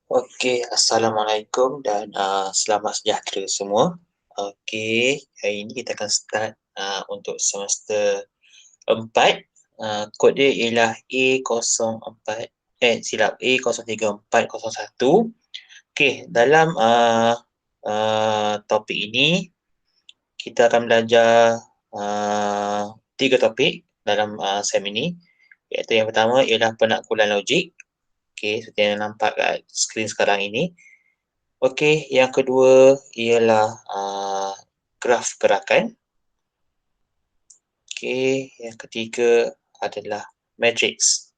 Okey, Assalamualaikum dan selamat sejahtera semua. Okey, hari ini kita akan start untuk semester 4. Kod dia ialah A04 silap A0341. Okey, dalam topik ini kita akan belajar 3 topik dalam sem ini, iaitu yang pertama ialah penaklukan logik. Okey, seperti yang nampak kat skrin sekarang ini. Okey, yang kedua ialah graf gerakan. Okey, yang ketiga adalah matrix.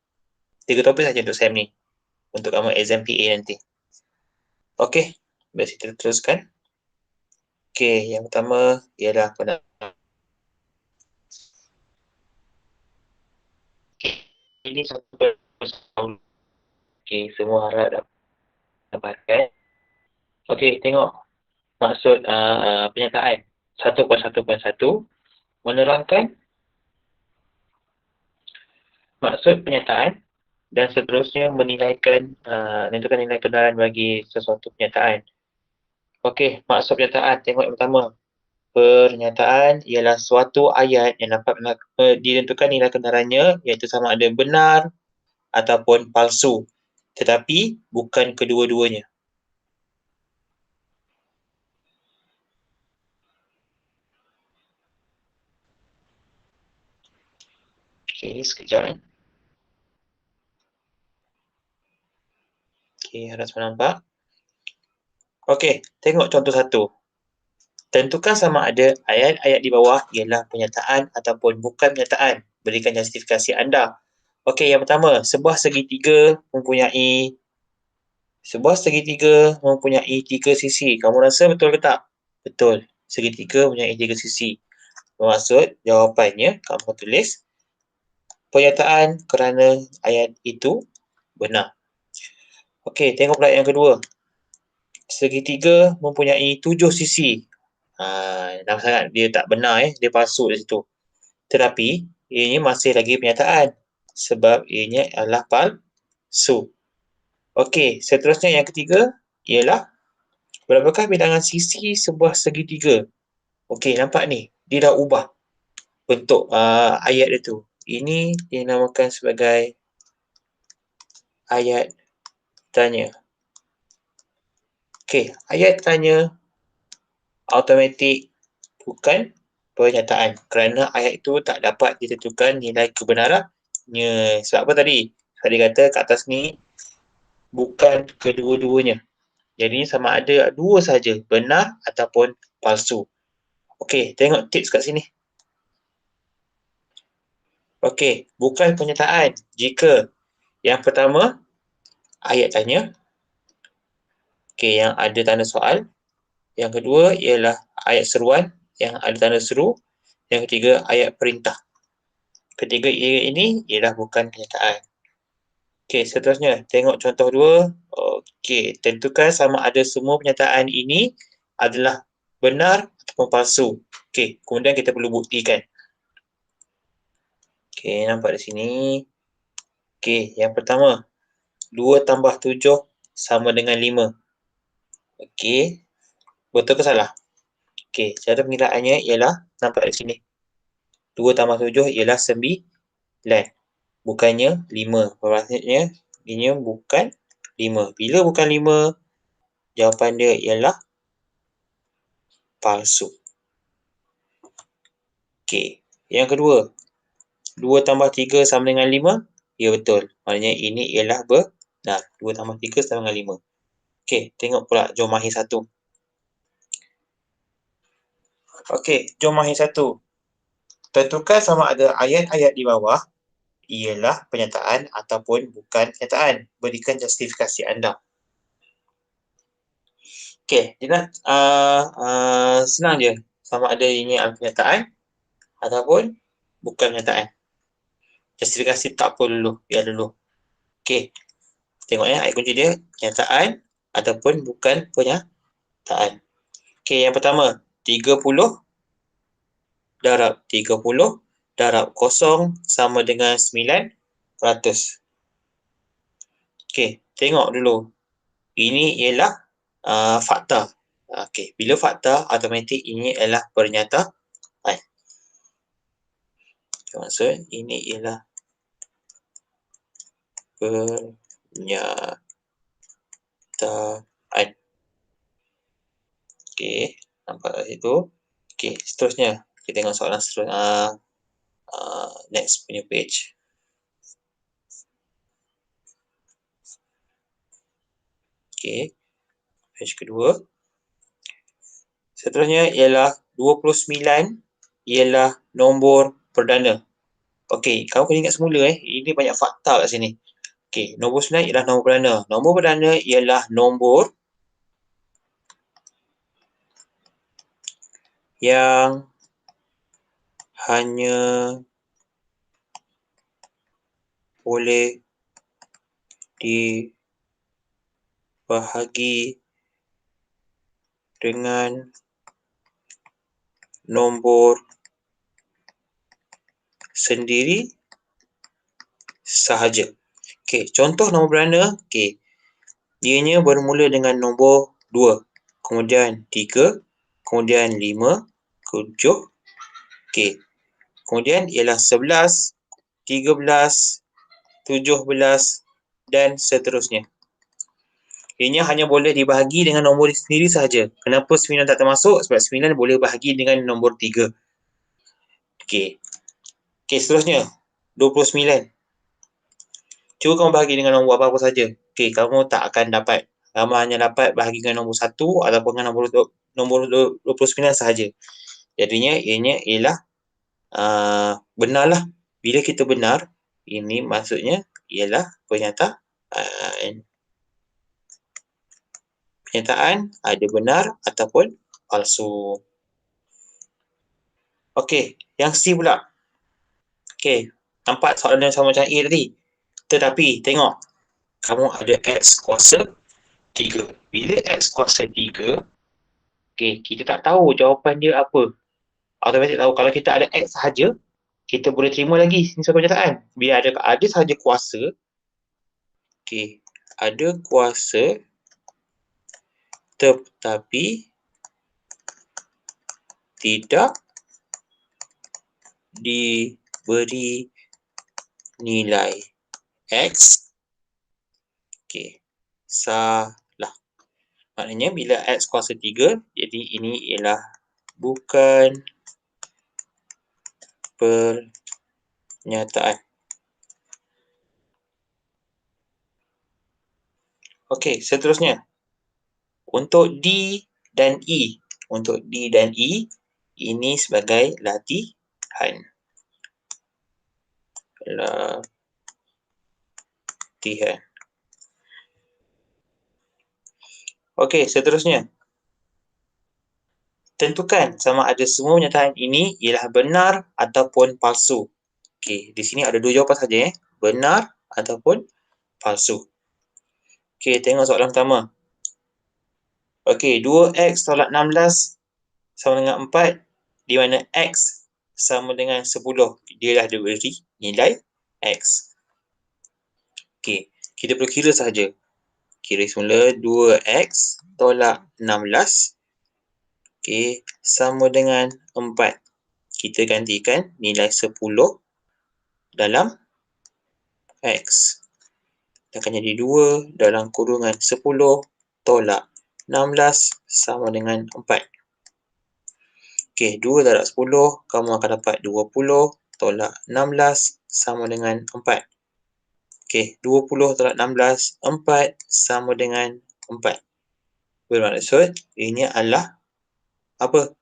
3 topik saja untuk sem ni, untuk kamu exam PA nanti. Okey, baik kita teruskan. Okey, yang pertama ialah ini satu tahun. Okey, semua harap dapatkan. Okey, tengok maksud penyataan 1.1.1 menerangkan maksud penyataan dan seterusnya menentukan nilai kebenaran bagi sesuatu penyataan. Okey, maksud penyataan. Tengok yang pertama. Pernyataan ialah suatu ayat yang dapat ditentukan nilai kebenarannya, iaitu sama ada benar ataupun palsu. Tetapi bukan kedua-duanya. Okey, sekejap. Okey, harap semua nampak. Okey, tengok contoh satu. Tentukan sama ada ayat-ayat di bawah ialah pernyataan ataupun bukan pernyataan. Berikan justifikasi anda. Okey, yang pertama, sebuah segitiga mempunyai 3 sisi. Kamu rasa betul ke tak? Betul. Segitiga mempunyai 3 sisi. Bermaksud jawapannya kamu tulis pernyataan kerana ayat itu benar. Okey, tengok pula yang kedua. Segitiga mempunyai 7 sisi. Nampak sangat dia tak benar, dia palsu di situ. Tetapi ianya masih lagi pernyataan sebab ianya adalah palsu. Okey, seterusnya yang ketiga ialah berapakah bilangan sisi sebuah segitiga? Okey, nampak ni, dia dah ubah bentuk ayat dia tu. Ini dinamakan sebagai ayat tanya. Okey, ayat tanya automatik bukan pernyataan kerana ayat itu tak dapat ditentukan nilai kebenarannya. Sebab apa tadi? Sebab dia kata kat atas ni bukan kedua-duanya. Jadi sama ada dua saja, benar ataupun palsu. Okey, tengok tips kat sini. Okey, bukan pernyataan. Jika yang pertama ayat tanya, okey, yang ada tanda soal. Yang kedua ialah ayat seruan yang ada tanda seru. Yang ketiga ayat perintah. Ketiga ini ialah bukan kenyataan. Okey, seterusnya tengok contoh 2. Okey, tentukan sama ada semua pernyataan ini adalah benar ataupun palsu. Okey, kemudian kita perlu buktikan. Okey, nampak di sini. Okey, yang pertama, 2 tambah 7 sama dengan 5. Okey, betul ke salah? Okey, cara pengiraannya ialah nampak di sini. 2 tambah 7 ialah 9. Bukannya 5. Maksudnya, ini bukan 5. Bila bukan 5, jawapan dia ialah palsu. Okey, yang kedua. 2 tambah 3 sama dengan 5. Ya, betul. Maknanya ini ialah benar. 2 tambah 3 sama dengan 5. Okey, tengok pula jom mahir 1. Okey, jom mahir 1. Tentukan sama ada ayat-ayat di bawah ialah pernyataan ataupun bukan pernyataan. Berikan justifikasi anda. Okey, dia nak senang je. Sama ada ini adalah pernyataan ataupun bukan pernyataan. Justifikasi tak perlu dulu, biar dulu. Okey, tengok ya ayat kunci dia, pernyataan ataupun bukan pernyataan. Okey, yang pertama, 30 darab 30 darab 0 sama dengan 900. Okey, tengok dulu. ini ialah fakta. Okey, bila fakta, automatik ini adalah pernyataan. Maksud ini ialah pernyataan. Okey, nampak kat situ. Okey, seterusnya kita tengok soalan seterusnya. Next punya page. Okey, page kedua. Seterusnya ialah 29 ialah nombor perdana. Okey, kamu kena ingat semula ini banyak fakta kat sini. Okey, nombor 9 ialah nombor perdana. Nombor perdana ialah nombor yang hanya boleh dibahagi dengan nombor sendiri sahaja. Okey, contoh nombor perdana, okey. Ianya bermula dengan nombor 2, kemudian 3, kemudian 5, 7. Okey. Kemudian ialah 11, 13, 17 dan seterusnya. Ianya hanya boleh dibahagi dengan nombor sendiri sahaja. Kenapa 9 tak termasuk? Sebab 9 boleh bahagi dengan nombor 3. Okey. Okey, seterusnya 29. Cuba kamu bahagi dengan nombor apa-apa saja. Okey, kamu tak akan dapat. Kamu hanya dapat bahagi dengan nombor 1 ataupun dengan nombor 29 sahaja. Jadinya ianya ialah benarlah. Bila kita benar, ini maksudnya ialah pernyataan. Pernyataan ada benar ataupun palsu. Okey, yang C pula. Okey, nampak soalan yang sama macam A tadi. Tetapi tengok, kamu ada X kuasa 3. Bila X kuasa 3, okey, kita tak tahu jawapan dia apa. Automatik tahu kalau kita ada X sahaja, kita boleh terima lagi ini sebagai pernyataan. Bila ada sahaja kuasa, okey, ada kuasa tetapi tidak diberi nilai X. Okey, salah. Maknanya bila X kuasa 3, jadi ini ialah bukan pernyataan. Okey, seterusnya. Untuk D dan E. Untuk D dan E, ini sebagai latihan. Okey, seterusnya. Tentukan sama ada semua pernyataan ini ialah benar ataupun palsu. Okey, di sini ada dua jawapan saja. Benar ataupun palsu. Okey, tengok soalan pertama. Okey, 2X tolak 16 sama dengan 4, di mana X sama dengan 10. Dia dah diberi nilai X. Okey, kita perlu kira sahaja. Kira semula 2X tolak 16. Okey, sama dengan 4. Kita gantikan nilai 10 dalam X. Akan jadi 2 dalam kurungan 10 tolak 16 sama dengan 4. Okey, 2 darab 10, kamu akan dapat 20 tolak 16 sama dengan 4. Okey, 20 tolak 16, 4 sama dengan 4. Bermaksud, ini adalah apa?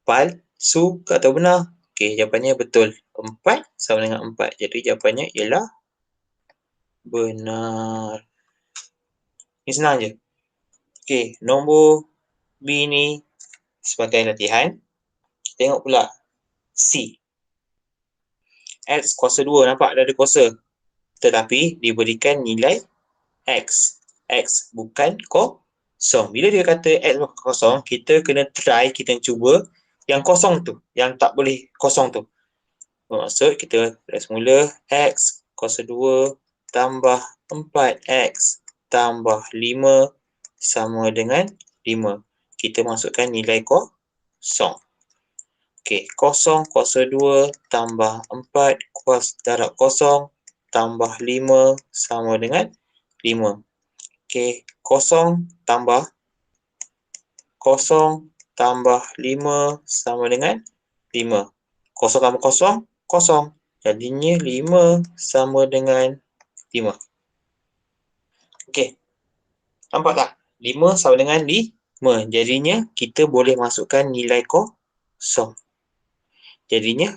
Palsu atau benar? Okey, jawapannya betul. 4 sama dengan 4. Jadi, jawapannya ialah benar. Ini senang je. Okey, nombor B ni sebagai latihan. Tengok pula C. X kuasa 2. Nampak dah ada kuasa. Tetapi diberikan nilai X. X bukan kosong. Bila dia kata X bukan kosong, kita kena try, kita cuba yang kosong tu. Yang tak boleh kosong tu. Maksud kita try semula X kuasa 2 tambah 4X tambah 5 sama dengan 5. Kita masukkan nilai kosong. Okey, kosong kuasa 2 tambah 4 darab kosong tambah 5 sama dengan 5. Okey, kosong tambah 5 sama dengan 5. Kosong tambah kosong, kosong. Jadinya 5 sama dengan 5. Okey, nampak tak? 5 sama dengan 5. Jadinya kita boleh masukkan nilai kosong. Jadinya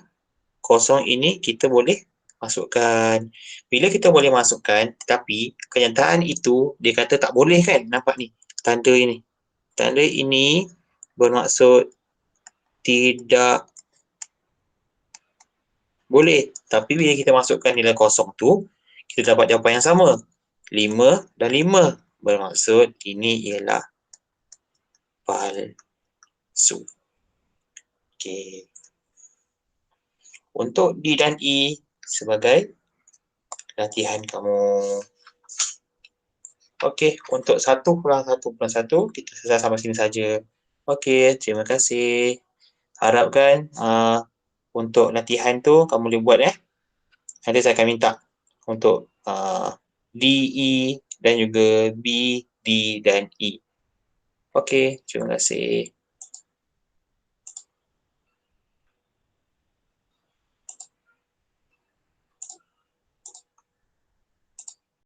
kosong ini kita boleh masukkan. Bila kita boleh masukkan, tetapi kenyataan itu dia kata tak boleh kan? Nampak ni, tanda ini. Tanda ini bermaksud tidak boleh. Tapi bila kita masukkan nilai kosong tu, kita dapat jawapan yang sama. 5 dan 5. Bermaksud ini ialah palsu. Okey. Untuk D dan E sebagai latihan kamu. Okey, untuk 1+1+1 kita selesai sampai sini saja. Okey, terima kasih. Harapkan untuk latihan tu kamu boleh buat Nanti saya akan minta untuk D, E dan juga B, D dan E. Okey, terima kasih.